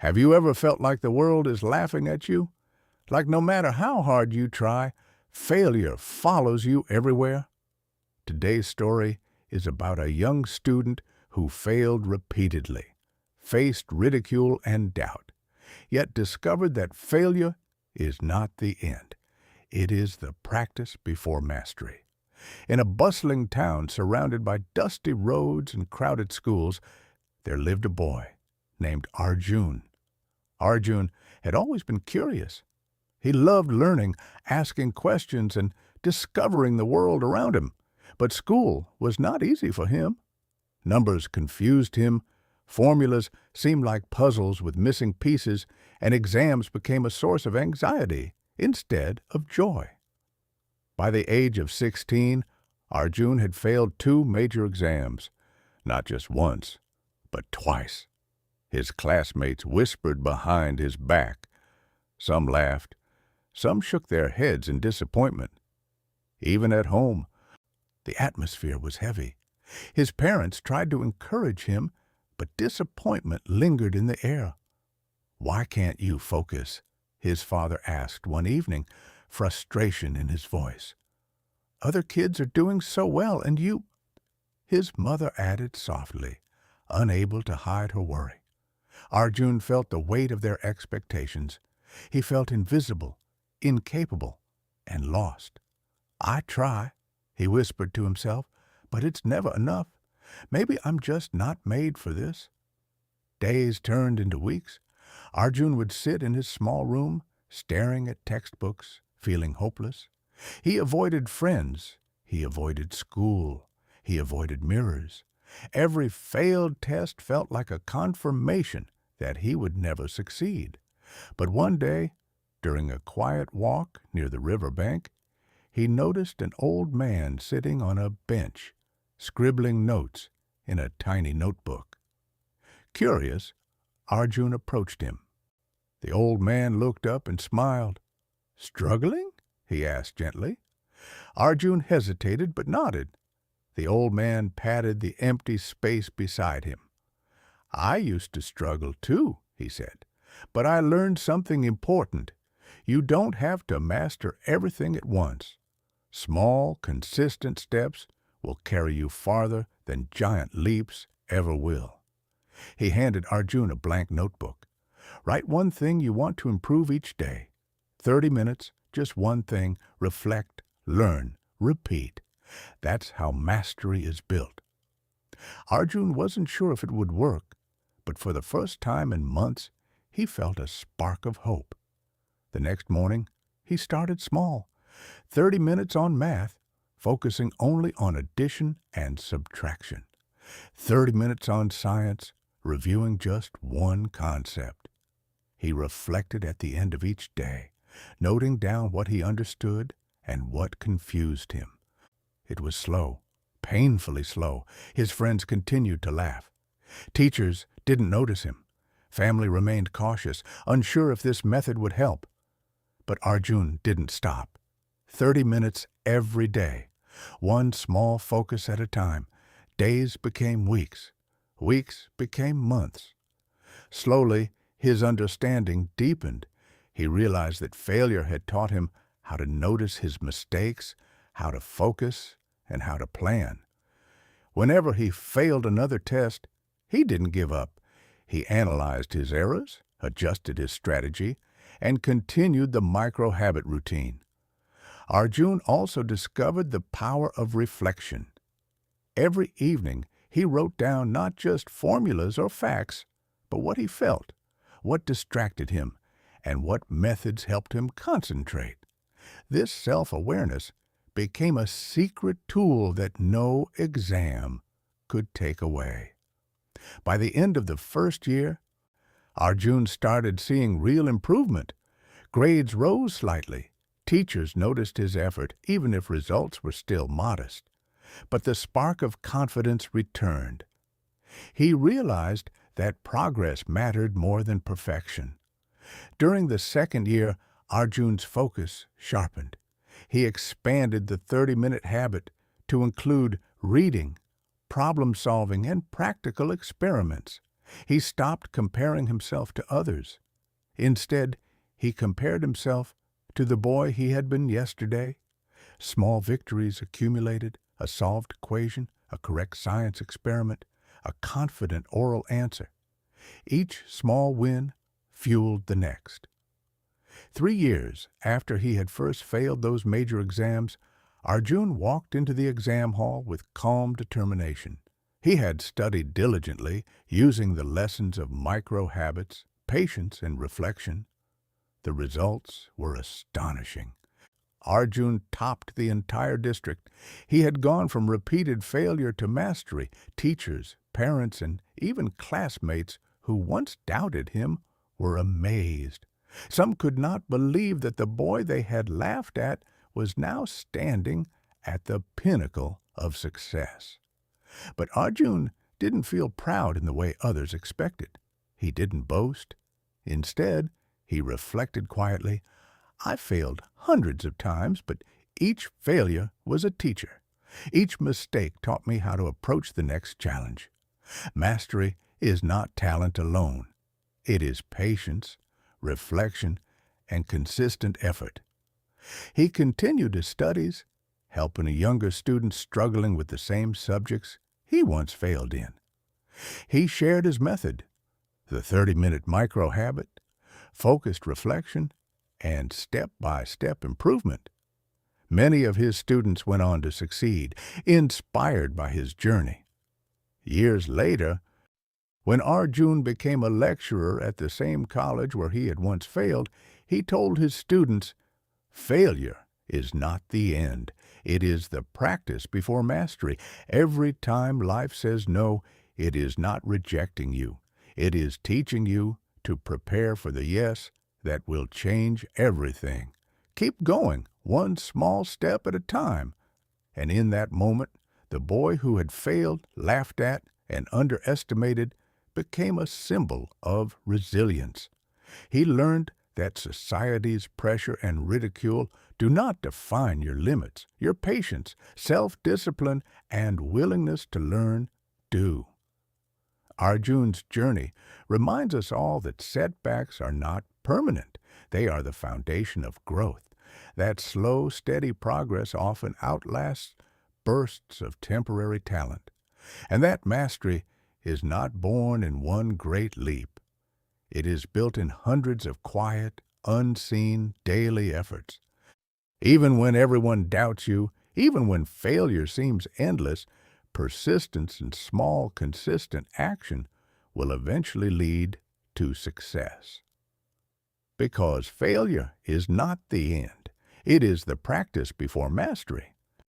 Have you ever felt like the world is laughing at you? Like no matter how hard you try, failure follows you everywhere? Today's story is about a young student who failed repeatedly, faced ridicule and doubt, yet discovered that failure is not the end. It is the practice before mastery. In a bustling town surrounded by dusty roads and crowded schools, there lived a boy named Arjun. Arjun had always been curious. He loved learning, asking questions, and discovering the world around him. But school was not easy for him. Numbers confused him, formulas seemed like puzzles with missing pieces, and exams became a source of anxiety instead of joy. By the age of 16, Arjun had failed 2 major exams, not just once, but twice. His classmates whispered behind his back. Some laughed. Some shook their heads in disappointment. Even at home, the atmosphere was heavy. His parents tried to encourage him, but disappointment lingered in the air. "Why can't you focus?" his father asked one evening, frustration in his voice. "Other kids are doing so well, and you—" His mother added softly, unable to hide her worry. Arjun felt the weight of their expectations. He felt invisible, incapable, and lost. "I try," he whispered to himself, "but it's never enough. Maybe I'm just not made for this." Days turned into weeks. Arjun would sit in his small room, staring at textbooks, feeling hopeless. He avoided friends. He avoided school. He avoided mirrors. Every failed test felt like a confirmation that he would never succeed. But one day, during a quiet walk near the river bank, he noticed an old man sitting on a bench, scribbling notes in a tiny notebook. Curious, Arjun approached him. The old man looked up and smiled. "Struggling?" he asked gently. Arjun hesitated but nodded. The old man patted the empty space beside him. "I used to struggle too," he said, "but I learned something important. You don't have to master everything at once. Small, consistent steps will carry you farther than giant leaps ever will." He handed Arjun a blank notebook. "Write one thing you want to improve each day. 30 minutes, just one thing. Reflect, learn, repeat. That's how mastery is built." Arjun wasn't sure if it would work, but for the first time in months, he felt a spark of hope. The next morning, he started small. 30 minutes on math, focusing only on addition and subtraction. 30 minutes on science, reviewing just one concept. He reflected at the end of each day, noting down what he understood and what confused him. It was slow, painfully slow. His friends continued to laugh. Teachers didn't notice him. Family remained cautious, unsure if this method would help. But Arjun didn't stop. 30 minutes every day, one small focus at a time. Days became weeks. Weeks became months. Slowly, his understanding deepened. He realized that failure had taught him how to notice his mistakes, how to focus, and how to plan. Whenever he failed another test, he didn't give up. He analyzed his errors, adjusted his strategy, and continued the micro-habit routine. Arjun also discovered the power of reflection. Every evening, he wrote down not just formulas or facts, but what he felt, what distracted him, and what methods helped him concentrate. This self-awareness became a secret tool that no exam could take away. By the end of the first year, Arjun started seeing real improvement. Grades rose slightly. Teachers noticed his effort, even if results were still modest. But the spark of confidence returned. He realized that progress mattered more than perfection. During the second year, Arjun's focus sharpened. He expanded the 30-minute habit to include reading, problem-solving, and practical experiments. He stopped comparing himself to others. Instead, he compared himself to the boy he had been yesterday. Small victories accumulated, a solved equation, a correct science experiment, a confident oral answer. Each small win fueled the next. 3 years after he had first failed those major exams, Arjun walked into the exam hall with calm determination. He had studied diligently, using the lessons of micro-habits, patience, and reflection. The results were astonishing. Arjun topped the entire district. He had gone from repeated failure to mastery. Teachers, parents, and even classmates who once doubted him were amazed. Some could not believe that the boy they had laughed at was now standing at the pinnacle of success. But Arjun didn't feel proud in the way others expected. He didn't boast. Instead, he reflected quietly, "I failed hundreds of times, but each failure was a teacher. Each mistake taught me how to approach the next challenge. Mastery is not talent alone. It is patience, reflection, and consistent effort." He continued his studies, helping a younger student struggling with the same subjects he once failed in. He shared his method, the 30-minute micro-habit, focused reflection, and step-by-step improvement. Many of his students went on to succeed, inspired by his journey. Years later, when Arjun became a lecturer at the same college where he had once failed, he told his students, "Failure is not the end. It is the practice before mastery. Every time life says no, it is not rejecting you. It is teaching you to prepare for the yes that will change everything. Keep going, one small step at a time." And in that moment, the boy who had failed, laughed at, and underestimated became a symbol of resilience. He learned that society's pressure and ridicule do not define your limits. Your patience, self-discipline, and willingness to learn do. Arjun's journey reminds us all that setbacks are not permanent. They are the foundation of growth. That slow, steady progress often outlasts bursts of temporary talent. And that mastery is not born in one great leap. It is built in hundreds of quiet, unseen, daily efforts. Even when everyone doubts you, even when failure seems endless, persistence and small, consistent action will eventually lead to success. Because failure is not the end. It is the practice before mastery.